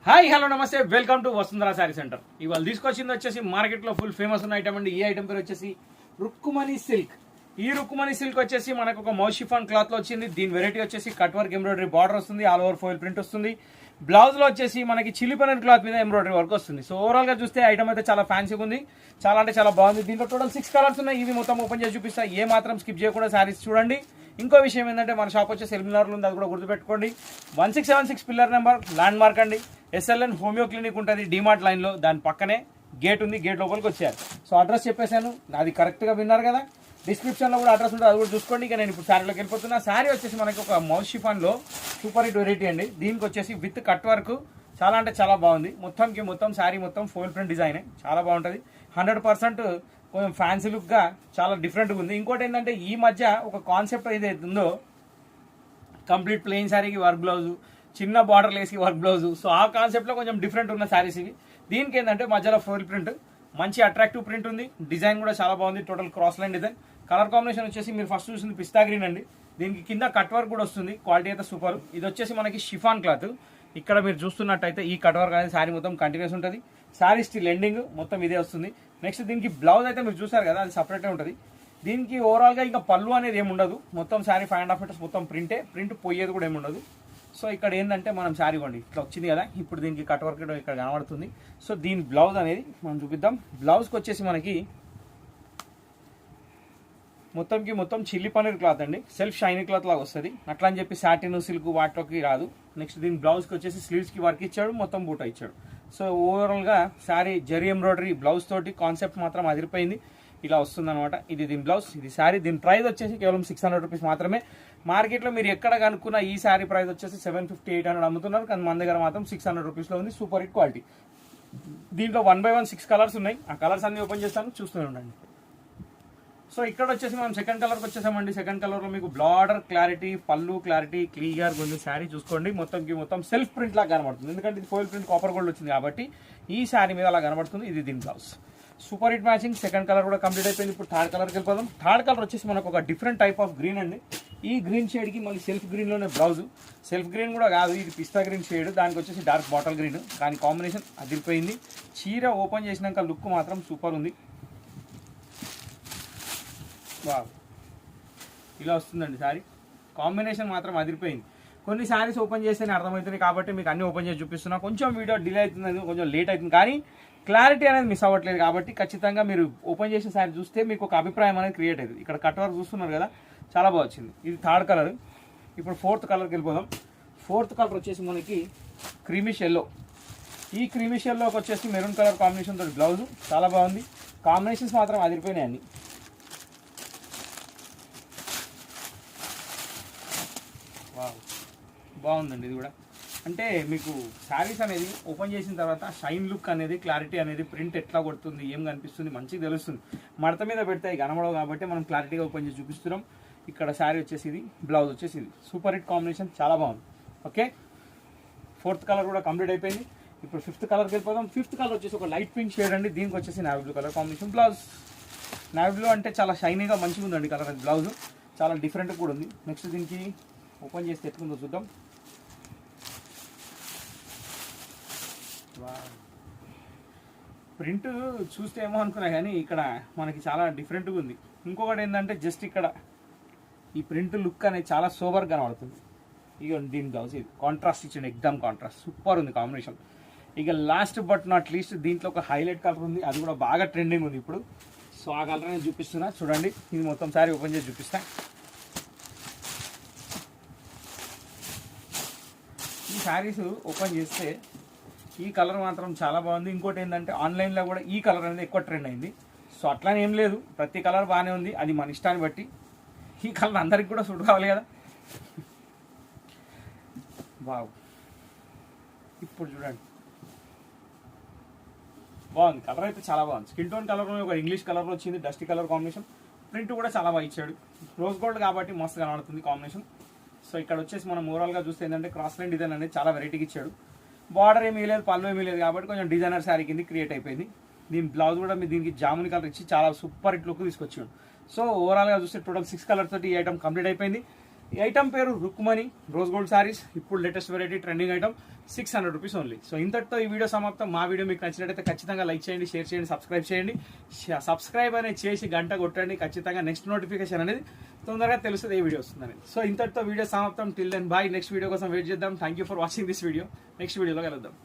Hi hello నమస్తే welcome to Vasundhara sari centre. ఇవాళ తీసుకొచ్చింది వచ్చేసి మార్కెట్ లో ఫుల్ ఫేమస్ ఉన్న ఐటమ్ అండి. ఈ ఐటమ్ పేరు వచ్చేసి రుక్కుమణి సిల్క్. ఈ రుక్కుమణి సిల్క్ వచ్చేసి మనకు ఒక మౌస్ షిఫాన్ క్లాత్ లో వచ్చింది. దీని వెరైటీ వచ్చేసి కట్ వర్క్ ఎంబ్రాయిడరీ బార్డర్ వస్తుంది, ఆల్ ఓవర్ ఫోయిల్ ప్రింట్ వస్తుంది. బ్లౌజ్ లో వచ్చేసి మనకి చిల్లీ పనీర్ క్లాత్ మీద ఎంబ్రాయిడరీ వర్క్ వస్తుంది. సో ఓవరాల్ గా చూస్తే ఐటమ్ అయితే చాలా ఫ్యాన్సీగా ఉంది, చాలా అంటే చాలా బాగుంది. దీంట్లో టోటల్ 6 కలర్స్ ఉన్నాయి. ఇవి మొత్తం ఓపెన్ చేసి చూపిస్తా, ఏ మాత్రం స్కిప్ చేయకుండా శారీస్ చూడండి. ఇంకో విషయం ఏంటంటే మన షాప్ వచ్చేసి ఎల్మినార్లో ఉంది, అది కూడా గుర్తుపెట్టుకోండి. 1676 పిల్లర్ నెంబర్ ల్యాండ్ మార్క్ అండి. SLN హోమియో క్లినిక్ ఉంటుంది డిమార్ట్ లైన్ లో, దాని పక్కనే గేట్ ఉంది, గేట్ లోపలికి వచ్చారు. సో అడ్రస్ చెప్పేశాను, అది కరెక్ట్ గా విన్నారు కదా. డిస్క్రిప్షన్ లో కూడా అడ్రస్ ఉంటుంది, అది కూడా చూసుకోండి. ఇక నేను ఇప్పుడు శారీలోకి వెళ్ళిపోతున్నా. శారీ వచ్చేసి మనకి ఒక మౌస్ షిఫాన్ లో సూపర్ హిట్ వెరైటీ అండి. దీనికి వచ్చేసి విత్ కట్ వర్క్ చాలా అంటే చాలా బాగుంది. మొత్తం శారీ మొత్తం ఫోయిల్ ప్రింట్ డిజైన్ చాలా బాగుంటుంది. 100% కొంచెం ఫ్యాన్సీ లుక్ గా చాలా డిఫరెంట్గా ఉంది. ఇంకోటి ఏంటంటే ఈ మధ్య ఒక కాన్సెప్ట్ ఏదైతే ఉందో, కంప్లీట్ ప్లెయిన్ శారీకి వర్క్ బ్లౌజ్, చిన్న బార్డర్ లేస్కి వర్క్ బ్లౌజ్. సో ఆ కాన్సెప్ట్లో కొంచెం డిఫరెంట్ ఉన్న శారీస్ ఇవి. దీనికి ఏంటంటే మధ్యలో ఫోయిల్ ప్రింట్, మంచి అట్రాక్టివ్ ప్రింట్ ఉంది. డిజైన్ కూడా చాలా బాగుంది, total cross line design. Colour combination వచ్చేసి మీరు ఫస్ట్ చూసింది పిస్తా గ్రీన్ అండి. దీనికి కింద కట్ వర్క్ కూడా వస్తుంది, క్వాలిటీ అయితే సూపర్. ఇది వచ్చేసి మనకి షిఫాన్ క్లాత్. ఇక్కడ మీరు చూస్తున్నట్టయితే ఈ కట్ వర్క్ అనేది శారీ మొత్తం కంటిన్యూస్ ఉంటుంది. శారీ స్టిల్ ఎండింగ్ మొత్తం ఇదే వస్తుంది. నెక్స్ట్ దీనికి బ్లౌజ్ అయితే మీరు చూసారు కదా, అది సపరేటే ఉంటుంది. దీనికి ఓవరాల్ గా ఇంకా పళ్ళు అనేది ఏమి ఉండదు. మొత్తం శారీ 5.5 మీటర్స్ మొత్తం ప్రింట్ పోయేది కూడా ఏమి ఉండదు. సో ఇక్కడ ఏంటంటే మనం శారీ కొండి ఇట్లా వచ్చింది కదా, ఇప్పుడు దీనికి కట్ వర్క్ ఇక్కడ కనబడుతుంది. సో దీని బ్లౌజ్ అనేది మనం చూపిద్దాం. బ్లౌజ్కి వచ్చేసి మనకి మొత్తం చిల్లీ పనీర్ క్లాత్ అండి, సెల్ఫ్ షైనీ క్లాత్ లాగా వస్తుంది. అట్లా అని చెప్పి సాటిన్ సిల్క్ వాటిలోకి రాదు. నెక్స్ట్ దీని బ్లౌజ్కి వచ్చేసి స్లీవ్స్ కి వర్క్ ఇచ్చాడు, మొత్తం బూట ఇచ్చాడు. సో ఓవరాల్ గా శారీ జరీ ఎంబ్రాయిడరీ బ్లౌజ్ తోటి కాన్సెప్ట్ మాత్రం అదిరిపోయింది. ఇలా వస్తుంది అనమాట. ఇది దీని బ్లౌజ్, ఇది శారీ. దీని ప్రైస్ వచ్చేసి కేవలం 600 రూపీస్ మాత్రమే. మార్కెట్ లో మీరు ఎక్కడ కనుక్కున్న ఈ శారీ ప్రైస్ వచ్చేసి 750, 800 అమ్ముతున్నారు, కానీ మన దగ్గర మాత్రం 600 రూపీస్ లో ఉంది. Super hit quality. దీంట్లో 1 by 1 6 కలర్స్ ఉన్నాయి. ఆ కలర్స్ అన్ని ఓపెన్ చేస్తాను, చూస్తూనే ఉండండి. సో ఇక్కడ వచ్చేసి మనం సెకండ్ కలర్కి వచ్చేసామండి. సెకండ్ కలర్ లో మీకు బ్లాడర్ క్లారిటీ, పళ్ళు క్లారిటీ, క్లియర్ కొంచెం శారీ చూసుకోండి. మొత్తం సెల్ఫ్ ప్రింట్ లాగా కనబడుతుంది, ఎందుకంటే ఇది ఫోయిల్ ప్రింట్ కాపర్ గోల్డ్ వచ్చింది కాబట్టి ఈ శారీ మీద అలా కనబడుతుంది. ఇది దీని blouse. Super hit matching. Second colour కూడా కంప్లీట్ అయిపోయింది. ఇప్పుడు థర్డ్ కలర్కి వెళ్ళిపోదాం. థర్డ్ కలర్ వచ్చేసి మనకు ఒక డిఫరెంట్ టైప్ ఆఫ్ గ్రీన్ అండి. ఈ గ్రీన్ షేడ్ కి మళ్ళీ సెల్ఫ్ గ్రీన్ లోనే బ్లౌజ్. సెల్ఫ్ గ్రీన్ కూడా కాదు, ఇది పిస్తా గ్రీన్ షేడ్, దానికి వచ్చేసి డార్క్ బాటిల్ గ్రీన్. కానీ కాంబినేషన్ అదిరిపోయింది. చీర ఓపెన్ చేసినాక లుక్ మాత్రం సూపర్ ఉంది. ఇలా వస్తుందండి శారీ. కాంబినేషన్ మాత్రం అదిరిపోయింది. కొన్ని శారీస్ ఓపెన్ చేస్తేనే అర్థమవుతుంది కాబట్టి మీకు అన్ని ఓపెన్ చేసి చూపిస్తున్నా. కొంచెం వీడియో డిలే అవుతుంది, కొంచెం లేట్ అవుతుంది, కానీ క్లారిటీ అనేది మిస్ అవ్వట్లేదు. కాబట్టి ఖచ్చితంగా మీరు ఓపెన్ చేసిన శారీ చూస్తే మీకు ఒక అభిప్రాయం అనేది క్రియేట్ అవుతుంది. ఇక్కడ కట్ వర్క్ చూస్తున్నారు కదా, చాలా బాగా వచ్చింది. ఇది థర్డ్ కలర్. ఇప్పుడు ఫోర్త్ కలర్కి వెళ్ళిపోదాం. ఫోర్త్ కలర్ వచ్చేసి మనకి క్రీమిష్ ఎల్లో. ఈ క్రీమిష్ ఎల్లోకి వచ్చేసి మెరూన్ కలర్ కాంబినేషన్ తోటి బ్లౌజ్ చాలా బాగుంది. కాంబినేషన్స్ మాత్రం అదిరిపోయినాయి అన్ని. బాగుందండి ఇది కూడా. అంటే మీకు శారీస్ అనేది ఓపెన్ చేసిన తర్వాత షైన్ లుక్ అనేది, క్లారిటీ అనేది, ప్రింట్ ఎట్లా కొడుతుంది, ఏం కనిపిస్తుంది మంచిగా తెలుస్తుంది. మడత మీద పెడితే కనబడవు కాబట్టి మనం క్లారిటీగా ఓపెన్ చేసి చూపిస్తున్నాం. ఇక్కడ శారీ వచ్చేసి ఇది, బ్లౌజ్ వచ్చేసి ఇది. సూపర్ హిట్ కాంబినేషన్, చాలా బాగుంది. ఓకే, ఫోర్త్ కలర్ కూడా కంప్లీట్ అయిపోయింది. ఇప్పుడు ఫిఫ్త్ కలర్కి వెళ్ళిపోదాం. ఫిఫ్త్ కలర్ వచ్చేసి ఒక లైట్ పింక్ షేడ్ అండి. దీనికి వచ్చేసి navy blue colour combination blouse. Navy blue అంటే చాలా షైనీగా మంచిగా ఉందండి కలర్. అది బ్లౌజ్ చాలా డిఫరెంట్ కూడా ఉంది. నెక్స్ట్ దీనికి ఓపెన్ చేస్తే ఎట్లుందో చూద్దాం. ప్రింట్ చూస్తే ఏమో అనుకున్నా, కానీ ఇక్కడ మనకి చాలా డిఫరెంట్గా ఉంది. ఇంకొకటి ఏంటంటే జస్ట్ ఇక్కడ ఈ ప్రింట్ లుక్ అనేది చాలా సోబర్గా కనబడుతుంది. ఇక దీని బ్లౌజ్ ఇది కాంట్రాస్ట్ ఇచ్చింది, ఎగ్జామ్ కాంట్రాస్ట్, సూపర్ ఉంది కాంబినేషన్. ఇక లాస్ట్ బట్ నాట్ లీస్ట్ దీంట్లో ఒక హైలైట్ కలర్ ఉంది, అది కూడా బాగా ట్రెండింగ్ ఉంది ఇప్పుడు. సో ఆ కలర్ అనేది చూపిస్తున్నా చూడండి. ఇది మొత్తం సారీ ఓపెన్ చేసి చూపిస్తా. ఈ శారీస్ ఓపెన్ చేస్తే ఈ కలర్ మాత్రం చాలా బాగుంది. ఇంకోటి ఏంటంటే ఆన్లైన్లో కూడా ఈ కలర్ అనేది ఎక్కువ ట్రెండ్ అయింది. సో అట్లానే ఏం లేదు, ప్రతి కలర్ బాగానే ఉంది, అది మన ఇష్టాన్ని బట్టి. ఈ కలర్ అందరికి కూడా సూట్ కావాలి కదా. వావ్, ఇప్పుడు చూడండి బాగుంది. కలర్ అయితే చాలా బాగుంది. స్కిన్ టోన్ కలర్ ఒక ఇంగ్లీష్ కలర్లో వచ్చింది, డస్టీ కలర్ కాంబినేషన్. ప్రింట్ కూడా చాలా బాగా ఇచ్చాడు. రోజ్ గోల్డ్ కాబట్టి మస్తు కనబడుతుంది కాంబినేషన్. సో ఇక్కడ వచ్చేసి మనం ఓవరాల్గా చూస్తే ఏంటంటే క్రాస్ లైన్ డిజైన్ అనేది చాలా వెరైటీగా ఇచ్చాడు. బార్డర్ ఏమీ లేదు, పళ్ళు ఏమీ లేదు కాబట్టి కొంచెం డిజైనర్ శారీ కింద క్రియేట్ అయిపోయింది. దీని బ్లౌజ్ కూడా మీరు దీనికి జాముని కలర్ ఇచ్చి చాలా సూపర్ హిట్ లుక్ తీసుకొచ్చాడు. సో ఓవరాల్గా చూస్తే టోటల్ 6 కలర్ తోటి ఈ ఐటమ్ కంప్లీట్ అయిపోయింది. ఈ ఐటమ్ పేరు రుక్మణి రోజ్ గోల్డ్ సారీస్. ఇప్పుడు latest variety trending item 600 rupees only. So ఇంతటితో ఈ వీడియో సమాప్తం. మా వీడియో మీకు నచ్చినట్టయితే ఖచ్చితంగా లైక్ చేయండి, షేర్ చేయండి, సబ్స్క్రైబ్ చేయండి. సబ్స్క్రైబ్ అనేది చేసి గంట కొట్టండి. ఖచ్చితంగా నెక్స్ట్ నోటిఫికేషన్ అనేది తొందరగా తెలుస్తుంది ఏ వీడియో వస్తుందని. సో ఇంతటితో వీడియో సమాప్తం. Till then bye. Next video కోసం వెయిట్ చేద్దాం. Thank you for watching this video. Next వీడియోలో కలుద్దాం.